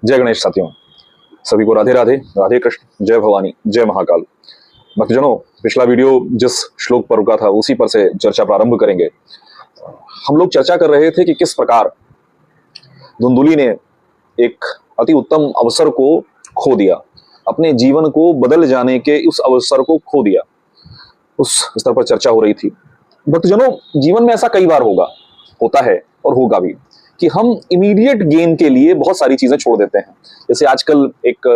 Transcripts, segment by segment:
जय गणेश साथियों, सभी को राधे राधे, राधे कृष्ण, जय भवानी, जय महाकाल। भक्तजनों, पिछला वीडियो जिस श्लोक पर रुका था उसी पर से चर्चा प्रारंभ करेंगे। हम लोग चर्चा कर रहे थे कि किस प्रकार धुंधुली ने एक अति उत्तम अवसर को खो दिया, अपने जीवन को बदल जाने के उस अवसर को खो दिया। उस स्तर पर चर्चा हो रही थी। भक्तजनों, जीवन में ऐसा कई बार होता है और होगा भी कि हम इमीडिएट गेन के लिए बहुत सारी चीजें छोड़ देते हैं। जैसे आजकल एक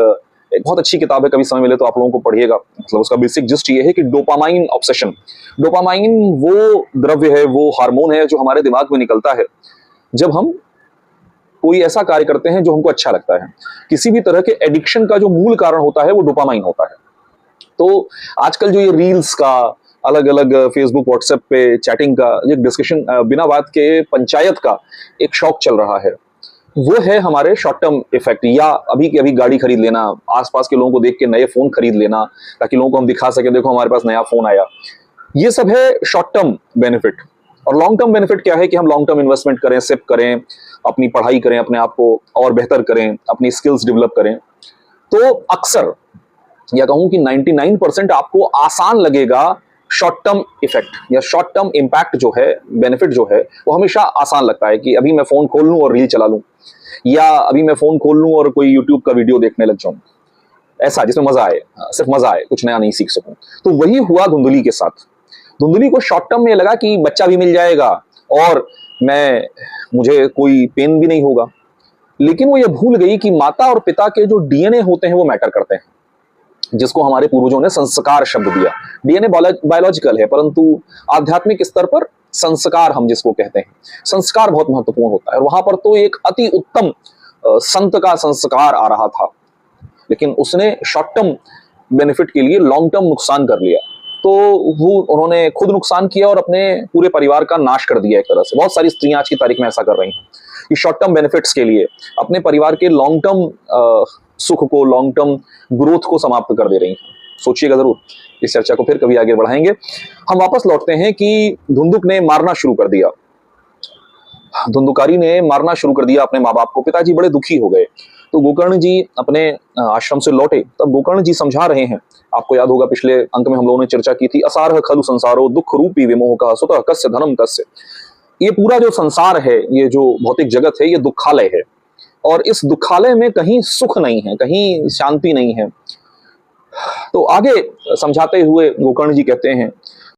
बहुत अच्छी किताब है, कभी समय मिले तो आप लोगों को पढ़िएगा। मतलब उसका बेसिक जस्ट ये है कि डोपामाइन ऑब्सेशन। डोपामाइन वो द्रव्य है, वो हार्मोन है जो हमारे दिमाग में निकलता है जब हम कोई ऐसा कार्य करते हैं जो हमको अच्छा लगता है। किसी भी तरह के एडिक्शन का जो मूल कारण होता है वो डोपामाइन होता है। तो आजकल जो ये रील्स का, अलग अलग फेसबुक व्हाट्सएप पे चैटिंग का, ये डिस्कशन, बिना बात के पंचायत का एक शौक चल रहा है, वो है हमारे शॉर्ट टर्म इफेक्ट। या अभी की अभी गाड़ी खरीद लेना, आसपास के लोगों को देख के नए फोन खरीद लेना ताकि लोगों को हम दिखा सके, देखो हमारे पास नया फोन आया। ये सब है शॉर्ट टर्म बेनिफिट। और लॉन्ग टर्म बेनिफिट क्या है कि हम लॉन्ग टर्म इन्वेस्टमेंट करें, सिप करें, अपनी पढ़ाई करें, अपने आप को और बेहतर करें, अपनी स्किल्स डेवलप करें। तो अक्सर या कहूं कि 99% आपको आसान लगेगा शॉर्ट टर्म इफेक्ट या शॉर्ट टर्म इंपैक्ट जो है, बेनिफिट जो है, वो हमेशा आसान लगता है कि अभी मैं फोन खोल लूं और रील चला लूं, या अभी मैं फोन खोल लूं और कोई यूट्यूब का वीडियो देखने लग जाऊं, ऐसा जिसमें मजा आए, सिर्फ मजा आए, कुछ नया नहीं सीख सकूं। तो वही हुआ धुंधुली के साथ। धुंधुली को शॉर्ट टर्म में लगा कि बच्चा भी मिल जाएगा और मुझे कोई पेन भी नहीं होगा, लेकिन वो ये भूल गई कि माता और पिता के जो डीएनए होते हैं वो मैटर करते हैं, जिसको हमारे पूर्वजों ने संस्कार शब्द दिया। डीएनए बायोलॉजिकल है, परंतु आध्यात्मिक स्तर पर संस्कार हम जिसको कहते हैं, संस्कार बहुत महत्वपूर्ण होता है। और वहां पर तो एक अति उत्तम संत का संस्कार आ रहा था, लेकिन उसने शॉर्ट टर्म बेनिफिट के लिए लॉन्ग टर्म नुकसान कर लिया। तो उन्होंने खुद नुकसान किया और अपने पूरे परिवार का नाश कर दिया एक तरह से। बहुत सारी स्त्रियां आज की तारीख में ऐसा कर रही हैं कि शॉर्ट टर्म बेनिफिट्स के लिए अपने परिवार के लॉन्ग टर्म सुख को, लॉन्ग टर्म ग्रोथ को समाप्त कर दे रही हैं। सोचिएगा जरूर, इस चर्चा को फिर कभी आगे बढ़ाएंगे। हम वापस लौटते हैं कि धुंधुक ने मारना शुरू कर दिया, धुंधुकारी ने मारना शुरू कर दिया अपने माँ बाप को। पिताजी बड़े दुखी हो गए। तो गोकर्ण जी अपने आश्रम से लौटे, तब गोकर्ण जी समझा रहे हैं। आपको याद होगा पिछले अंक में हम लोगों ने चर्चा की थी, असारह खलु संसारो दुख रूपी विमोह का सुतः कस्य धनम कस्य। ये पूरा जो संसार है, ये जो भौतिक जगत है, ये दुखालय है, और इस दुखालय में कहीं सुख नहीं है, कहीं शांति नहीं है। तो आगे समझाते हुए गोकर्ण जी कहते हैं